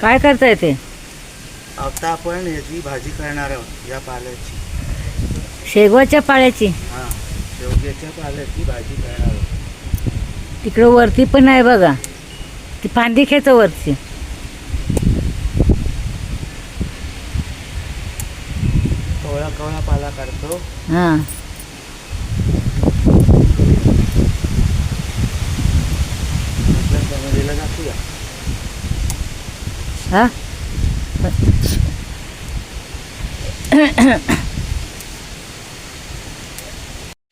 काय करताय ते? आता आपण याची भाजी करणार आहोत, या पाल्याची. शेगवाच्या पाल्याची. हां, शेवग्याच्या पाल्याची भाजी करणार आहोत. तिकडं वरती पण आहे बघा, ती फांदी खेच वरची. कवळा कवळा पाला काढतो. हां, आपल्या फॅमिलीला दाखवूया. हा.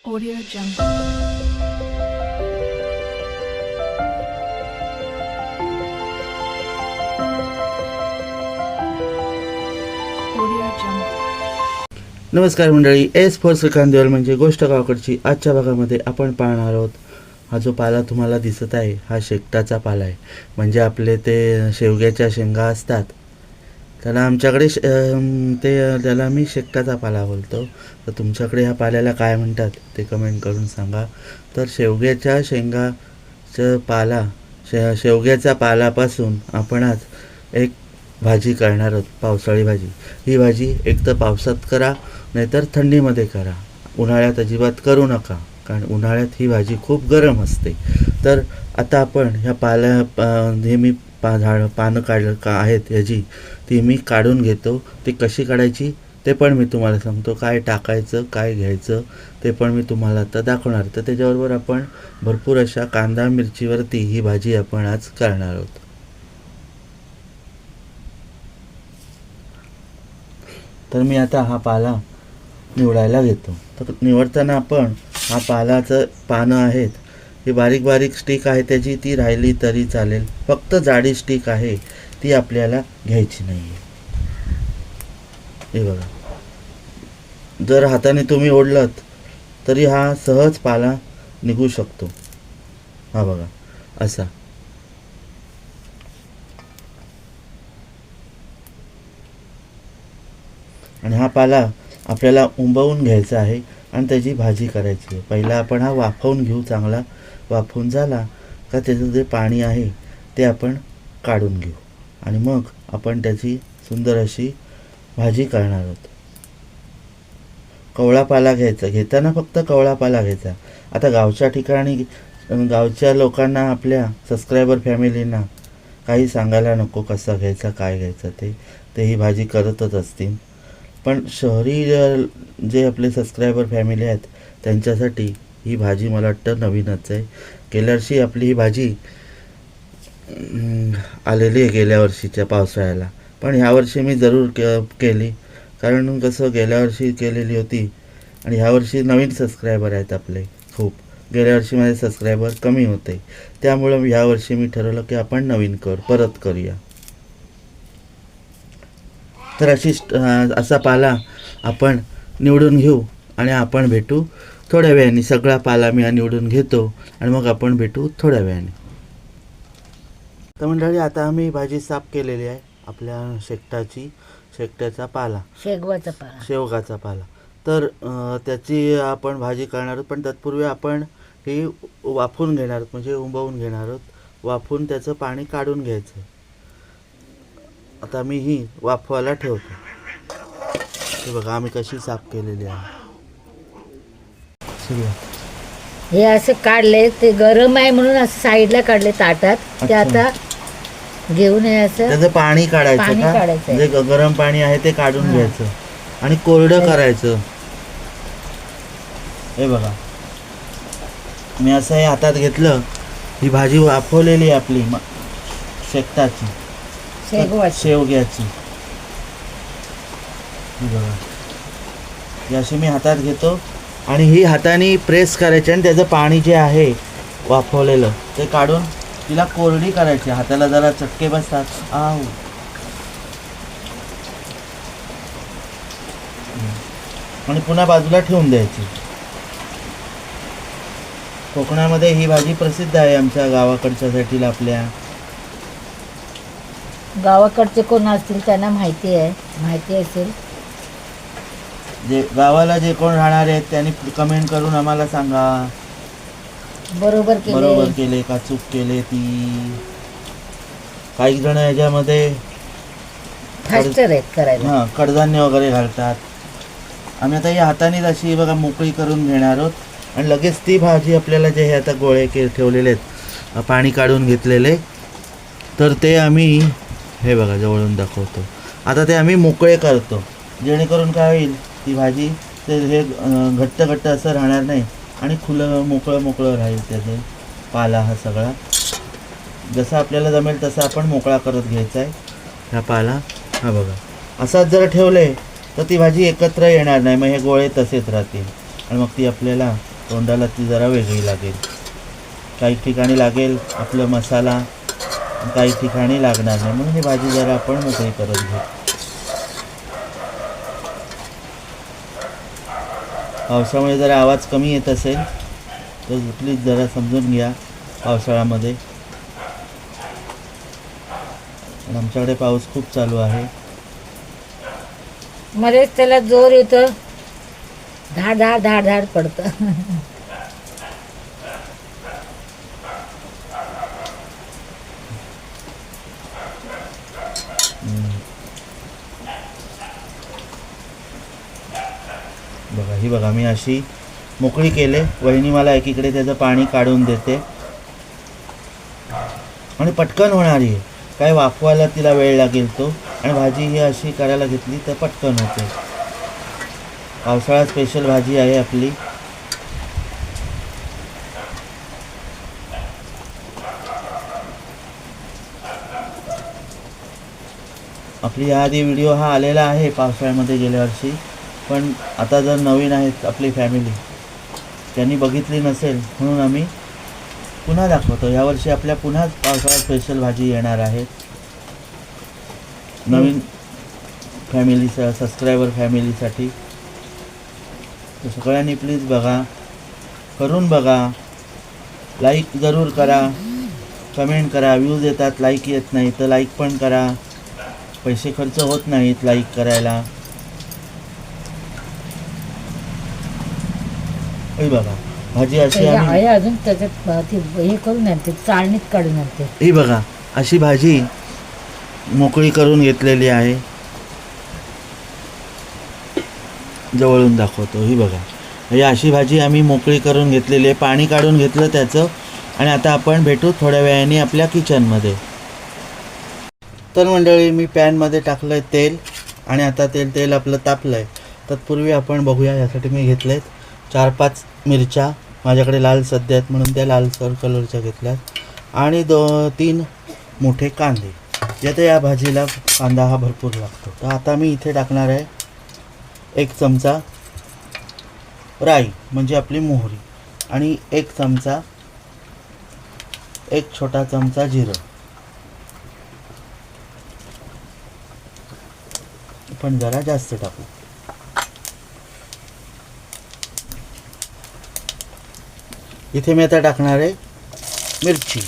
Audio Jungle. Audio Jungle. नमस्कार मंडळी, एस फॉर श्रीकांत देवल म्हणजे गोष्ट गावाकडची. आजच्या भागामध्ये आपण पाहणार आहोत, हा जो पाला तुम्हाला दिसत आहे हा शेकटाचा पाला आहे. म्हणजे आपले ते शेवग्याच्या शेंगा असतात, त्याला आमच्याकडे त्याला मी शेकटाचा पाला बोलतो. तर तुमच्याकडे ह्या पाल्याला काय म्हणतात ते कमेंट करून सांगा. तर शेवग्याच्या शेंगाचं पाला शेवग्याच्या पालापासून आपण आज एक भाजी करणार आहोत, पावसाळी भाजी. ही भाजी एक तर पावसात करा, नाहीतर थंडीमध्ये करा. उन्हाळ्यात अजिबात करू नका, कारण उन्हाळ्यात ही भाजी खूप गरम असते. तर आता आपण ह्या हे मी पानं काढलं का आहेत ह्याची, ती मी काढून घेतो. ती कशी काढायची ते पण मी तुम्हाला सांगतो, काय टाकायचं काय घ्यायचं ते पण मी तुम्हाला आता दाखवणार. तर त्याच्याबरोबर आपण भरपूर अशा कांदा मिरचीवरती ही भाजी आपण आज करणार आहोत. तर मी आता हा पाला निवडायला घेतो. तर निवडताना आपण हा पालाचं पानं आहेत, ही बारीक बारीक स्टिक आहे त्याची, ती राहिली तरी चालेल. फक्त जाडी स्टिक आहे ती आपल्याला घ्यायची नाही आहे. हे बघा, जर हाताने तुम्ही ओढलत तरी हा सहज पाला निघू शकतो. हा बघा असा. आणि हा पाला आपल्याला उंबवून घ्यायचा आहे आणि त्याची भाजी करायची आहे. पहिला आपण हा वाफवून घेऊ. चांगला वाफवून झाला का त्याचं जे पाणी आहे ते आपण काढून घेऊ आणि मग आपण त्याची सुंदर अशी भाजी करणार आहोत. कवळा पाला घ्यायचा, घेताना फक्त कवळा पाला घ्यायचा. आता गावच्या ठिकाणी गावच्या लोकांना, आपल्या सबस्क्रायबर फॅमिलींना काही सांगायला नको कसा घ्यायचा काय घ्यायचं ते ही भाजी करतच असतील. पण शहरी जे आपले सबस्क्रायबर फॅमिली आहेत त्यांच्यासाठी ही भाजी मला वाटतं नवीनच आहे. गेल्या वर्षी आपली ही भाजी आलेली आहे गेल्या वर्षीच्या पावसाळ्याला, पण ह्यावर्षी मी जरूर केली. कारण कसं गेल्या वर्षी केलेली होती आणि ह्यावर्षी नवीन सबस्क्रायबर आहेत आपले खूप. गेल्या वर्षी माझे सबस्क्रायबर कमी होते, त्यामुळं ह्यावर्षी मी ठरवलं की आपण नवीन परत करूया. तर असा पाला आपण निवडून घेऊ आणि आपण भेटू थोड्या वेळाने. सगळा पाला मी निवडून घेतो आणि मग आपण भेटू थोड्या वेळाने. तर मंडळी, आता आम्ही भाजी साफ केलेली आहे आपल्या शेकट्याचा पाला, शेवगाचा पाला. तर त्याची आपण भाजी करणार आहोत, पण तत्पूर्वी आपण ही वाफवून घेणार आहोत, म्हणजे उंबवून घेणार आहोत. वाफवून त्याचं पाणी काढून घ्यायचं. आता मी ही वाफवायला ठेवतो. हे बघा आम्ही कशी साफ केलेली आहे. हे असं काढले, ते गरम आहे म्हणून असं साईडला काढले ताटात. ते आता घेऊन हे असं त्याचं पाणी काढायचं का, जे गरम पाणी आहे ते काढून घ्यायचं आणि कोरडं करायचं. हे बघा मी असं हे हातात घेतलं. ही भाजी वाफवलेली आहे आपली शेकटाची, शेवग्याची. ही बघा, ही अशी मी हातात घेतो आणि ही हाताने प्रेस करायची आणि त्याचं पाणी जे आहे वाफवलेलं ते काढून तिला कोरडी करायची. हाताला जरा चटके बसतात, आणि पुन्हा बाजूला ठेवून द्यायची. कोकणामध्ये ही भाजी प्रसिद्ध आहे, आमच्या गावाकडच्या साईडला. आपल्या गावाकडचे कोण असतील त्यांना माहिती असेल. जे गावाला जे कोण राहणार आहेत त्यांनी कमेंट करून आम्हाला सांगा, बरोबर केले का चूक केले ती. काही जण याच्यामध्ये फास्टर आहेत करायला. हां कडधान्य वगैरे घालतात. आम्ही आता ही हातानेच अशी बघा मोकळी करून घेणार आहोत आणि लगेच ती भाजी आपल्याला जे हे आता गोळे ठेवलेले आहेत पाणी काढून घेतलेले, तर ते आम्ही हे बघा जवळून दाखवतो. आता ते आम्ही मोकळे करतो, जेणेकरून काय होईल ती भाजी ते हे घट्ट घट्ट असं राहणार नाही आणि खुलं मोकळं राहील त्याचे पाला हा सगळा. जसं आपल्याला जमेल तसं आपण मोकळा करत घ्यायचा आहे हा पाला. हा बघा असाच जर ठेवले तर ती भाजी एकत्र येणार नाही, मग हे गोळे तसेच राहतील आणि मग ती आपल्याला तोंडाला ती जरा वेगळी लागेल. काही ठिकाणी लागेल आपलं मसाला, काही ठिकाणी लागणार नाही, म्हणून ही भाजी जरा आपण मोकळी करत घेऊ. पावसामुळे जरा आवाज कमी येत असेल तर प्लीज जरा समजून घ्या. पावसाळ्यामध्ये आमच्याकडे पाऊस खूप चालू आहे. मध्येच त्याला जोर येतो, धाड धाड धाड धाड पडतं. बघा ही बघा मी अशी मोकळी केले. वहिनी मला एकीकडे त्याचं पाणी काढून देते आणि पटकन होणारी आहे. काय वाफवायला तिला वेळ लागेल तो, आणि भाजी ही अशी करायला घेतली तर पटकन होते. पावसाळा स्पेशल भाजी आहे आपली. आपली आधी व्हिडिओ हा आलेला आहे पावसाळ्यामध्ये गेल्या वर्षी, पण आता जर नवीन आहेत आपली फॅमिली त्यांनी बघितली नसेल म्हणून आम्ही पुन्हा दाखवतो. यावर्षी आपल्या पुन्हा पावसाळा स्पेशल भाजी येणार आहे. नवीन फॅमिली सबस्क्रायबर फॅमिलीसाठी तर सगळ्यांनी प्लीज बघा, करून बघा, लाईक जरूर करा, कमेंट करा. व्ह्यूज येतात, लाईक येत नाही तर लाईक पण करा. पैसे खर्च होत नाहीत लाईक करायला. हे बघा भाजी अशी आम्ही आहे अजून त्याच्यात ती हे करून आणते, चाळणीत काढून आणते. ही बघा अशी भाजी मोकळी करून घेतलेली आहे. जवळून दाखवतो. ही बघा ही अशी भाजी आम्ही मोकळी करून घेतलेली आहे. पाणी काढून घेतलं त्याचं. आणि आता आपण भेटू थोड्या वेळाने आपल्या किचनमध्ये. तर मंडळी मी पॅनमध्ये टाकलं आहे तेल आणि आता तेल आपलं तापलं आहे. तत्पूर्वी आपण बघूया. यासाठी मी घेतले आहेत 4-5 मिरच्या. माझ्याकडे लाल सध्या आहेत म्हणून त्या लालसर कलरच्या घेतल्यात. आणि 3 मोठे कांदे. यात या भाजीला कांदा हा भरपूर लागतो. तर आता मी इथे टाकणार आहे 1 चमचा राई म्हणजे आपली मोहरी, आणि 1 चमचा, 1 छोटा चमचा जिरं. पण जरा जास्त टाकू. इथे मी आता टाकणार आहे मिरची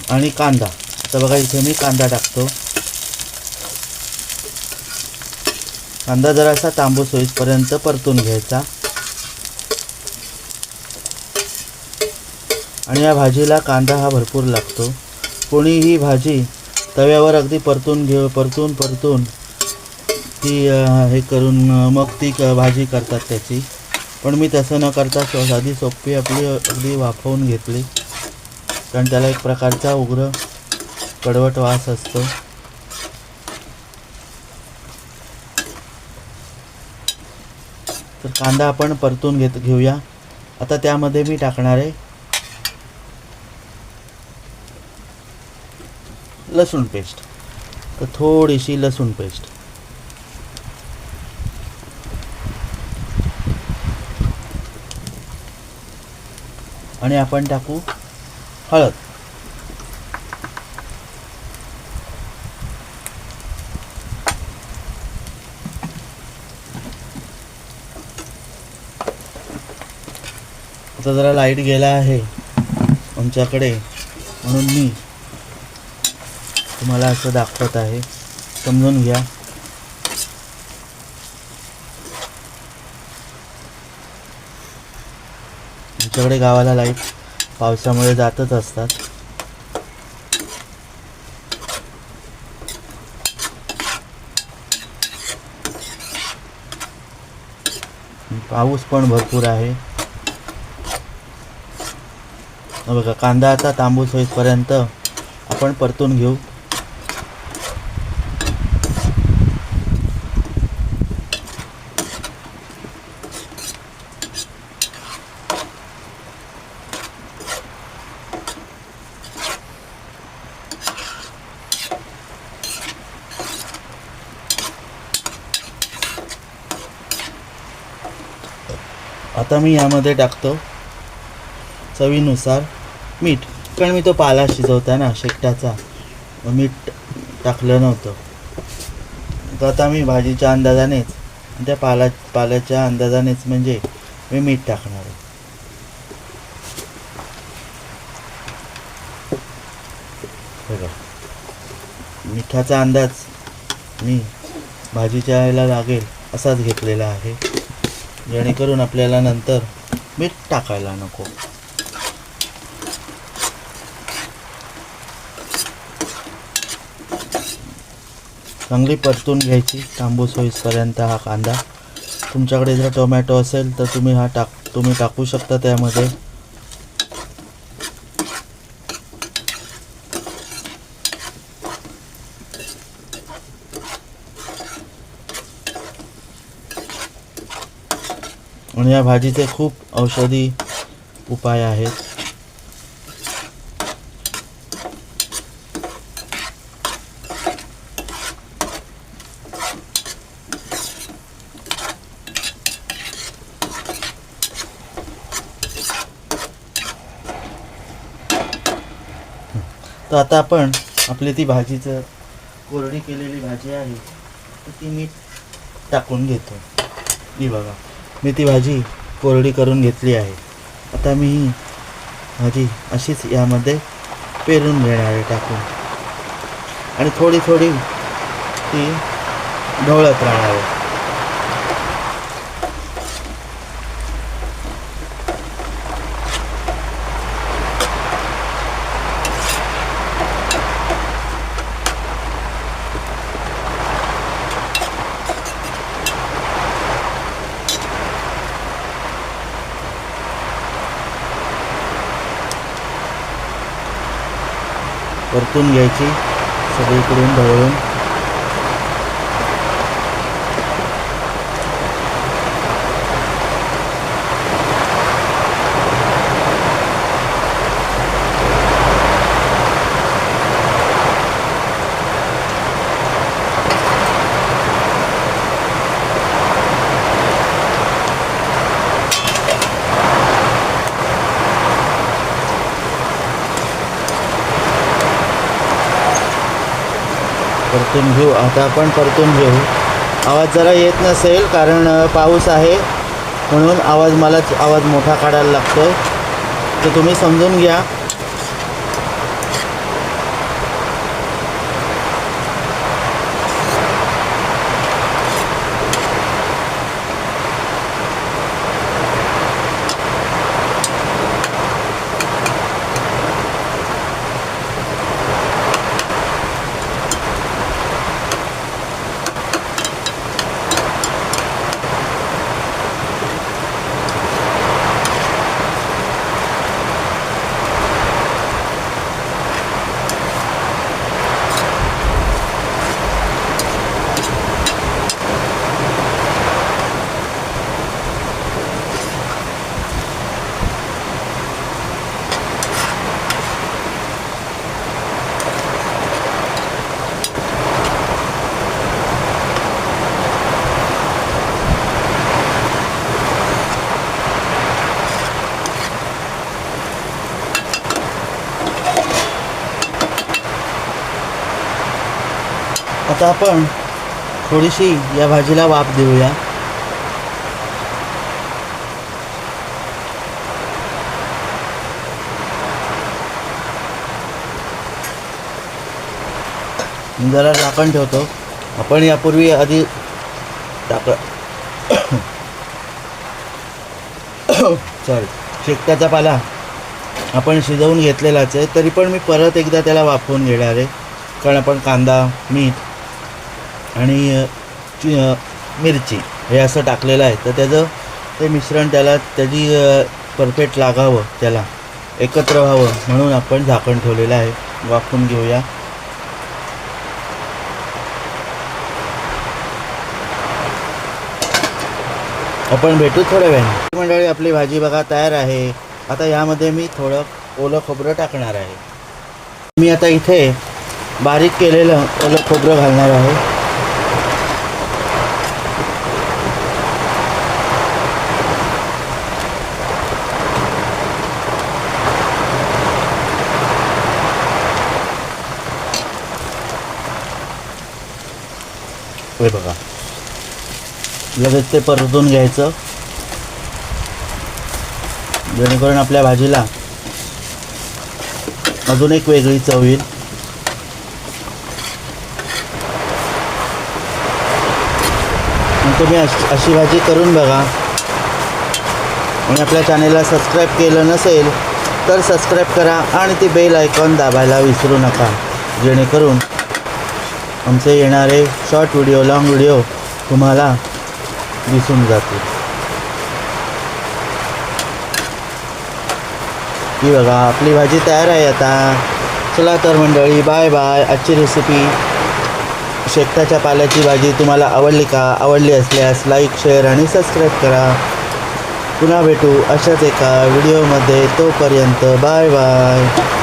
आणि कांदा. आता बघा इथे मी कांदा टाकतो. कांदा जरासा तांबूस होईपर्यंत परतून घ्यायचा. आणि या भाजीला कांदा हा भरपूर लागतो. कोणी ही भाजी तव्यावर अगदी परतून ती हे करून मग ती भाजी करतात त्याची. पण मी तसं न करता साधी सोपी आपली अगदी वाफवून घेतली, कारण त्याला एक प्रकारचा उग्र कडवट वास असतो. तर कांदा आपण परतून घेऊया. आता त्यामध्ये मी टाकणार आहे लसूण पेस्ट. तर थोडीशी लसूण पेस्ट. आणि आपण टाकू हळद. आता जरा लाईट गेला आहे आमच्याकडे म्हणून मी तुम्हाला असं दाखवत आहे, समजून घ्या. आमच्याकडे गावाला लाईट पावसामुळे जातच असतात. पाऊस पण भरपूर आहे. हा बघा, कांदा आता तांबूस होईपर्यंत आपण परतून घेऊ. आता मी यामध्ये टाकतो चवीनुसार मीठ, कारण मी तो पाला शिजवता ना शेकटाचा, मग मीठ टाकलं नव्हतं. तर आता मी भाजीच्या अंदाजानेच, त्या पाल्याच्या अंदाजानेच म्हणजे मी मीठ टाकणार आहे. बघा, मिठाचा अंदाज मी भाजीच्या याला लागेल असाच घेतलेला आहे, जेणेकरून आपल्याला नंतर मीठ टाकायला नको. चांगली परतून घ्यायची तांबूस होईपर्यंत हा कांदा. तुमच्याकडे जर टोमॅटो असेल तर तुम्ही टाकू शकता त्यामध्ये. आणि या भाजीचे खूप औषधी उपाय आहेत. तर आता आपण आपली ती भाजीचं कोरडी केलेली भाजी आहे तर ती मी टाकून घेतो. ही बघा, मी ती भाजी कोरडी करून घेतली आहे. आता मी ही भाजी अशीच यामध्ये पेरून घेणार आहे टाकून, आणि थोडी थोडी ती ढवळत राहणार आहे. परतून घ्यायची सगळीकडून ढवळून. परतून घेऊ. आता आपण परतून घेऊ. आवाज जरा येत नसेल कारण पाऊस आहे, म्हणून आवाज मोठा काढायला लागतोय, तर तुम्ही समजून घ्या. आता आपण थोडीशी या भाजीला वाफ देऊया. जरा झाकण ठेवतो. आपण यापूर्वी आधी सॉरी शेकटाचा पाला आपण शिजवून घेतलेलाच आहे, तरी पण मी परत एकदा त्याला वाफवून घेणार आहे. कारण आपण कांदा, मीठ आणि मिरची हे असं टाकलेलं आहे, तर त्याचं ते मिश्रण त्याची परफेक्ट लागावं, त्याला एकत्र व्हावं म्हणून आपण झाकण ठेवलेलं आहे. वाफवून घेऊया. आपण भेटू थोड्या वेळाने. मंडळी, आपली भाजी बघा तयार आहे. आता यामध्ये मी थोडं ओलं खोबरं टाकणार आहे. मी आता इथे बारीक केलेलं ओलं खोबरं घालणार आहे. हे बघा, लगेच ते परतून घ्यायचं, जेणेकरून आपल्या भाजीला अजून एक वेगळी चव येईल. तुम्ही अशी भाजी करून बघा. आणि आपल्या चॅनेलला सबस्क्राईब केलं नसेल तर सबस्क्राईब करा आणि ती बेल आयकॉन दाबायला विसरू नका, जेणेकरून आमचे येणारे शॉर्ट व्हिडिओ, लॉंग व्हिडिओ तुम्हाला दिसून जातील. ही बघा, आपली भाजी तयार आहे आता. चला तर मंडळी, बाय बाय. आजची रेसिपी शेकटाच्या पाल्याची भाजी तुम्हाला आवडली का? आवडली असल्यास लाईक, शेअर आणि सबस्क्राईब करा. पुन्हा भेटू अशाच एका व्हिडिओमध्ये. तोपर्यंत बाय बाय.